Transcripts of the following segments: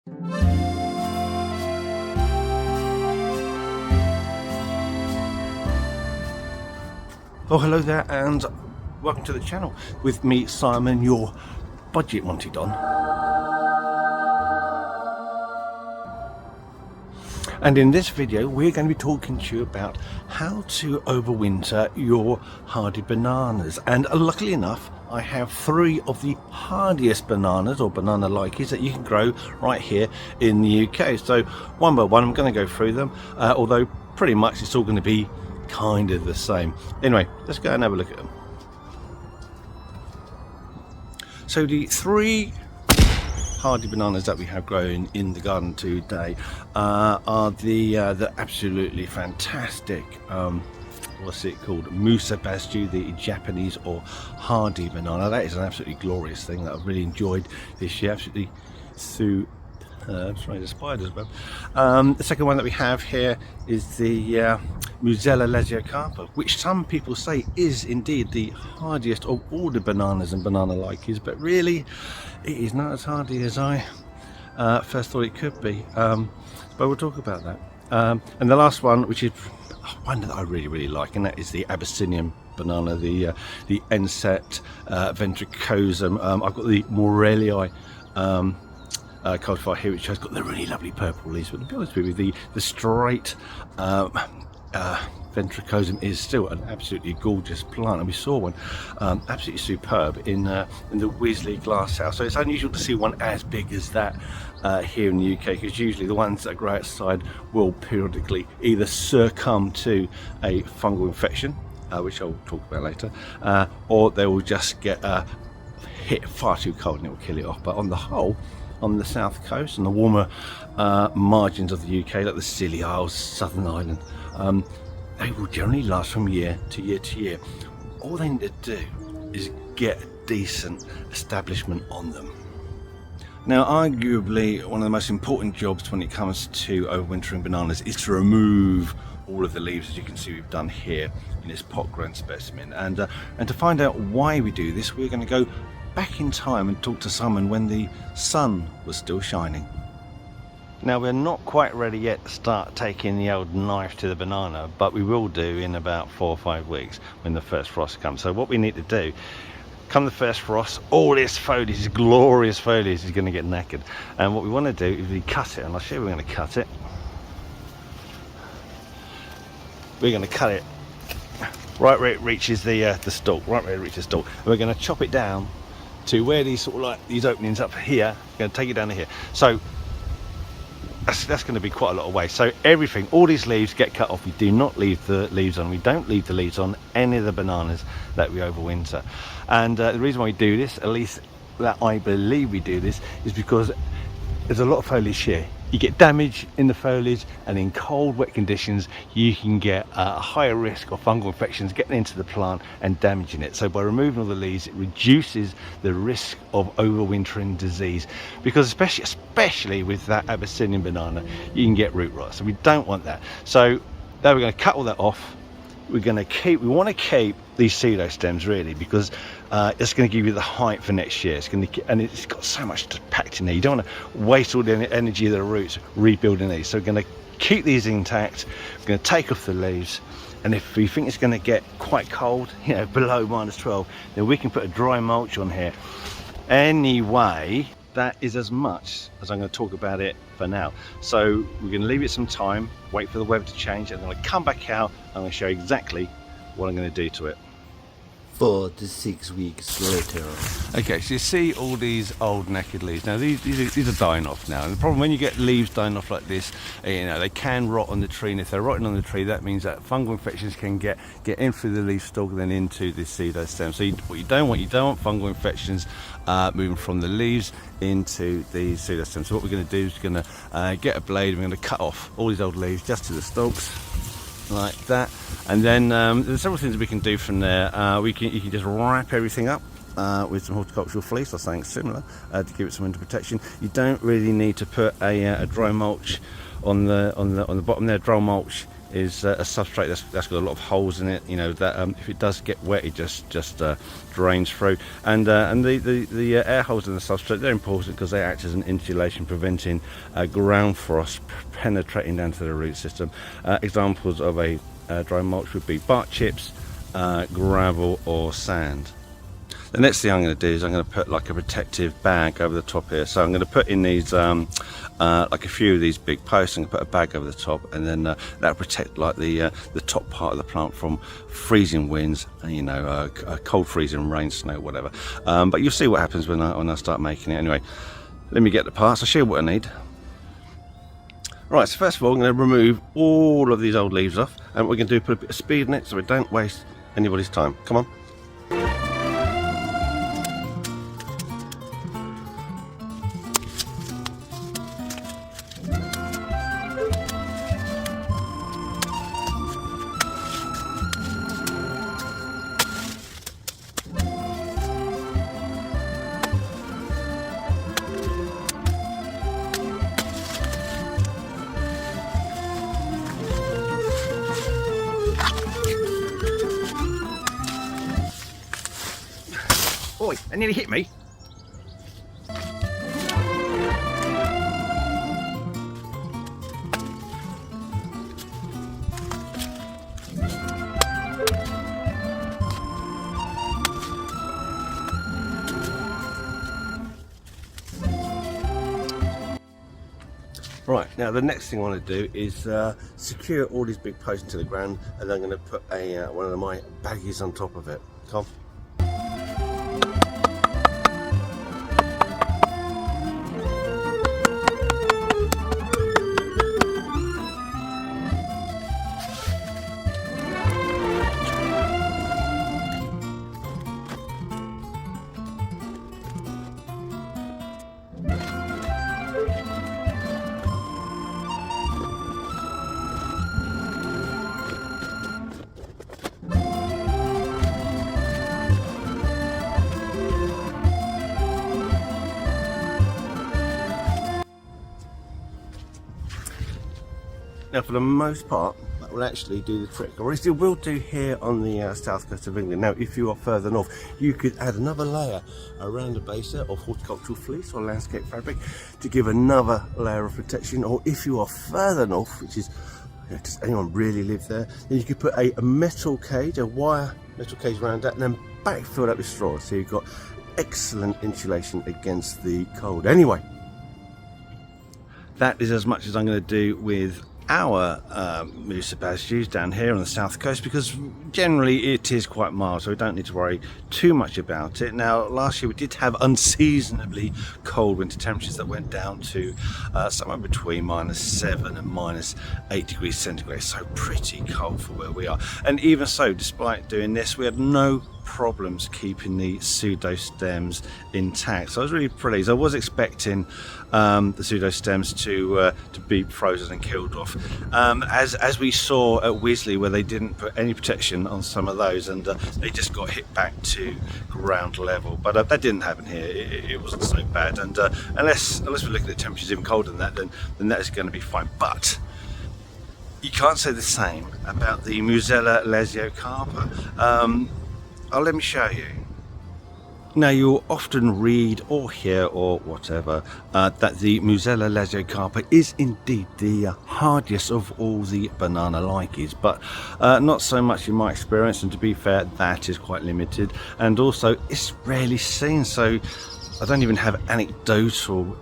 Oh, hello there, and welcome to the channel with me, Simon, your budget Monty Don. And in this video, we're going to be talking to you about how to overwinter your hardy bananas. And luckily enough, I have 3 of the hardiest bananas, or banana-likeys, that you can grow right here in the UK. So one by one, I'm going to go through them, although pretty much it's all going to be kind of the same. Anyway, let's go and have a look at them. So the 3 hardy bananas that we have growing in the garden today are the absolutely fantastic what's it called, Musa, the Japanese or hardy banana. That is an absolutely glorious thing that I've really enjoyed this year, absolutely through. Sorry, the spiders above. The second one that we have here is the Musella lasiocarpa, which some people say is indeed the hardiest of all the bananas and banana-likeys, but really it is not as hardy as I first thought it could be. But we'll talk about that. And the last one, which is one that I really like, and that is the Abyssinian banana, the Ensete ventricosum. I've got the Musella cultivar here, which has got the really lovely purple leaves, but to be honest with you, the straight ventricosum is still an absolutely gorgeous plant, and we saw one absolutely superb in the Weasley glass house. So it's unusual to see one as big as that here in the UK, because usually the ones that grow outside will periodically either succumb to a fungal infection, which I'll talk about later, or they will just get hit far too cold and it will kill it off. But on the whole, on the south coast and the warmer margins of the UK, like the Scilly Isles, Southern Ireland, they will generally last from year to year to year. All they need to do is get a decent establishment on them. Now, arguably one of the most important jobs when it comes to overwintering bananas is to remove all of the leaves, as you can see we've done here in this pot grown specimen. And to find out why we do this, we're going to go back in time and talk to someone when the sun was still shining. Now, we're not quite ready yet to start taking the old knife to the banana, but we will do in about 4 or 5 weeks when the first frost comes. So what we need to do, come the first frost, all this foliage, this glorious foliage is going to get knackered, and what we want to do is we cut it, and I'll show you we're going to cut it. We're going to cut it right where it reaches the stalk, right where it reaches the stalk. And we're going to chop it down to where these sort of like these openings up here. We're going to take it down to here. So that's going to be quite a lot of waste. So everything, all these leaves get cut off. We do not leave the leaves on. We don't leave the leaves on any of the bananas that we overwinter. And the reason why we do this, at least that I believe we do this, is because there's a lot of foliage here. You get damage in the foliage, and in cold, wet conditions, you can get a higher risk of fungal infections getting into the plant and damaging it. So by removing all the leaves, it reduces the risk of overwintering disease, because especially with that Abyssinian banana, you can get root rot. So we don't want that. So now we're going to cut all that off. We want to keep these pseudo stems, really, because it's going to give you the height for next year. And it's got so much packed in there. You don't want to waste all the energy of the roots rebuilding these. So we're going to keep these intact. We're going to take off the leaves, and if we think it's going to get quite cold, you know, below -12, then we can put a dry mulch on here. Anyway, that is as much as I'm going to talk about it for now. So we're going to leave it some time, wait for the weather to change, and then I'll come back out and I'm going to show you exactly what I'm going to do to it. 4 to 6 weeks later. Okay, so you see all these old naked leaves. Now these are dying off now, and the problem when you get leaves dying off like this, you know, they can rot on the tree, and if they're rotting on the tree, that means that fungal infections can get in through the leaf stalk and then into the pseudo stem. So what you don't want fungal infections moving from the leaves into the pseudo stem. So what we're going to do is we're going to get a blade, and we're going to cut off all these old leaves just to the stalks, like that. And then there's several things we can do from there. You can just wrap everything up with some horticultural fleece or something similar to give it some winter protection. You don't really need to put a dry mulch on the bottom there. Dry mulch is a substrate that's got a lot of holes in it, you know, that if it does get wet, it just drains through. And the air holes in the substrate, they're important because they act as an insulation, preventing ground frost penetrating down to the root system. Examples of a dry mulch would be bark chips, gravel or sand. The next thing I'm going to do is I'm going to put like a protective bag over the top here. So I'm going to put in these like a few of these big posts and put a bag over the top, and then that'll protect like the top part of the plant from freezing winds, you know, cold freezing rain, snow, whatever. But you'll see what happens when I start making it. Anyway, let me get the parts. I'll show you what I need. Right, so first of all I'm going to remove all of these old leaves off, and what we're going to do, put a bit of speed in it so we don't waste anybody's time. Come on. Oi, that nearly hit me. Right, now the next thing I want to do is secure all these big posts into the ground, and then I'm going to put one of my baggies on top of it. Come. Now, for the most part, that will actually do the trick, or it still will do here on the south coast of England. Now, if you are further north, you could add another layer around the base there of horticultural fleece or landscape fabric to give another layer of protection. Or if you are further north, which is, you know, does anyone really live there, then you could put a metal cage, a wire metal cage around that, and then backfill that with straw. So you've got excellent insulation against the cold. Anyway, that is as much as I'm going to do with our Musa basius down here on the south coast, because generally it is quite mild, so we don't need to worry too much about it. Now, last year we did have unseasonably cold winter temperatures that went down to somewhere between -7 and -8 degrees centigrade, so pretty cold for where we are. And even so, despite doing this, we had no problems keeping the pseudo stems intact, so I was really pleased. I was expecting the pseudo stems to be frozen and killed off, as we saw at Wisley, where they didn't put any protection on some of those, and they just got hit back to ground level. But that didn't happen here. It wasn't so bad, and unless we're looking at temperatures even colder than that, then that is going to be fine. But you can't say the same about the Musella lasiocarpa. Let me show you. Now, you'll often read or hear or whatever that the Musella lasiocarpa is indeed the hardiest of all the banana-likeys, but not so much in my experience, and to be fair, that is quite limited, and also it's rarely seen, so I don't even have anecdotal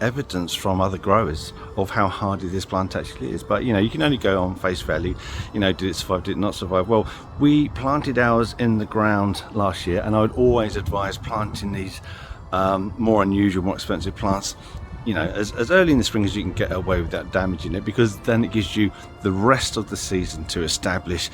evidence from other growers of how hardy this plant actually is. But you know, you can only go on face value. You know, did it survive, did it not survive? Well, we planted ours in the ground last year, and I would always advise planting these more unusual, more expensive plants, you know, as early in the spring as you can get away without damaging it, because then it gives you the rest of the season to establish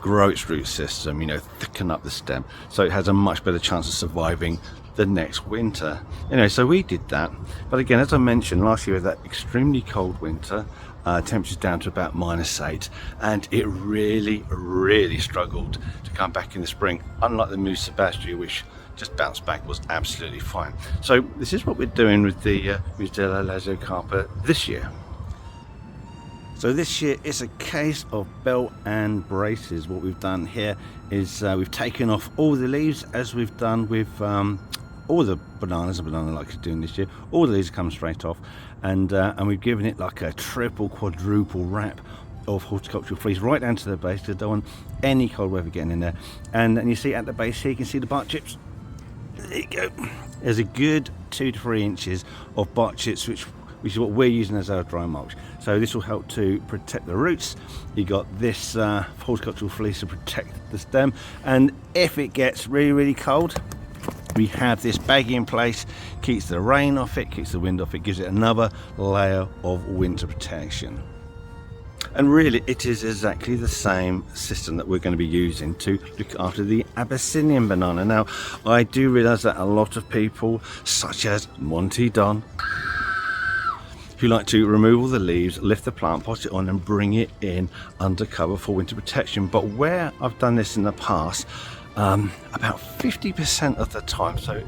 grow its root system, you know, thicken up the stem, so it has a much better chance of surviving the next winter. Anyway, so we did that, but again, as I mentioned, last year we had that extremely cold winter, temperatures down to about -8, and it really struggled to come back in the spring, unlike the Musa basius, which just bounced back, was absolutely fine. So this is what we're doing with the Musella lasiocarpa this year. So this year it's a case of belt and braces. What we've done here is we've taken off all the leaves, as we've done with all the bananas and banana-likeys doing this year. All the leaves come straight off, and we've given it like a triple, quadruple wrap of horticultural fleece right down to the base, because I don't want any cold weather getting in there. And you see at the base here, you can see the bark chips. There you go. There's a good 2 to 3 inches of bark chips, which is what we're using as our dry mulch. So this will help to protect the roots. You got this horticultural fleece to protect the stem, and if it gets really, really cold, we have this baggie in place, keeps the rain off it, keeps the wind off it, gives it another layer of winter protection. And really it is exactly the same system that we're going to be using to look after the Abyssinian banana. Now, I do realise that a lot of people, such as Monty Don, who like to remove all the leaves, lift the plant, pot it on and bring it in under cover for winter protection. But where I've done this in the past, about 50% of the time, so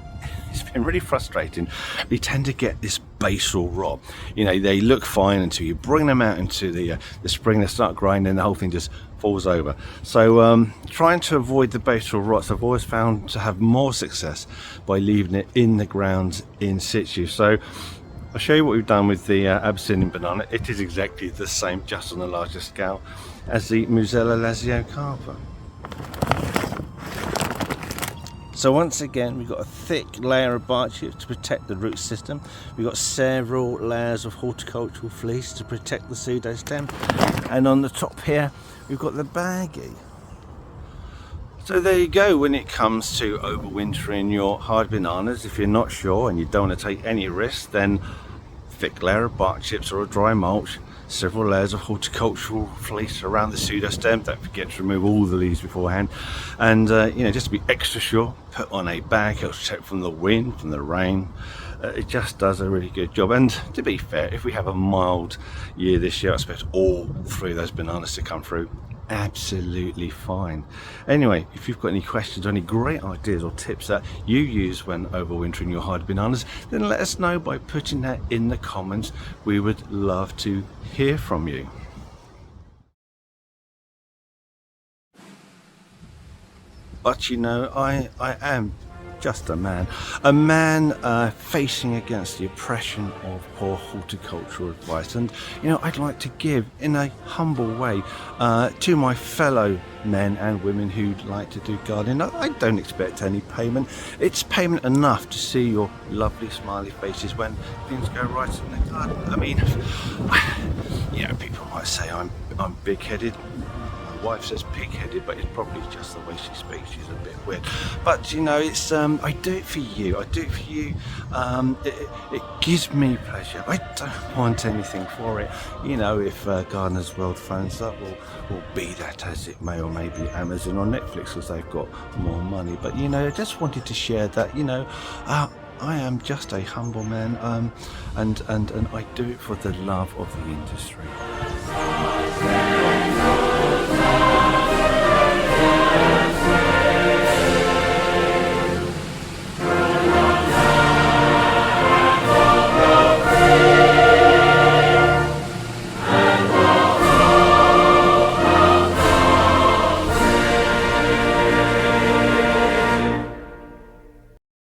it's been really frustrating, you tend to get this basal rot. You know, they look fine until you bring them out into the spring, they start growing, and the whole thing just falls over. So trying to avoid the basal rots, I've always found to have more success by leaving it in the ground in situ. So I'll show you what we've done with the Abyssinian banana. It is exactly the same, just on a larger scale, as the Musella carpa. So once again, we've got a thick layer of bark chips to protect the root system. We've got several layers of horticultural fleece to protect the pseudostem. And on the top here, we've got the baggie. So there you go. When it comes to overwintering your hard bananas, if you're not sure and you don't want to take any risks, then thick layer of bark chips or a dry mulch, several layers of horticultural fleece around the pseudostem. Don't forget to remove all the leaves beforehand, and you know, just to be extra sure, put on a bag, helps protect from the wind, from the rain. It just does a really good job. And to be fair, if we have a mild year this year, I expect all 3 of those bananas to come through absolutely fine. Anyway, if you've got any questions or any great ideas or tips that you use when overwintering your hard bananas, then let us know by putting that in the comments. We would love to hear from you. But you know, I am just a man facing against the oppression of poor horticultural advice, and you know, I'd like to give in a humble way to my fellow men and women who'd like to do gardening. I don't expect any payment. It's payment enough to see your lovely smiley faces when things go right in the garden. I mean, you know, people might say I'm big-headed. My wife says pig-headed, but it's probably just the way she speaks. She's a bit weird. But you know, it's I do it for you. I do it for you. It gives me pleasure. I don't want anything for it. You know, if Gardener's World phones up, will be that as it may, or maybe Amazon or Netflix, because they've got more money. But you know, I just wanted to share that. You know, I am just a humble man, and I do it for the love of the industry.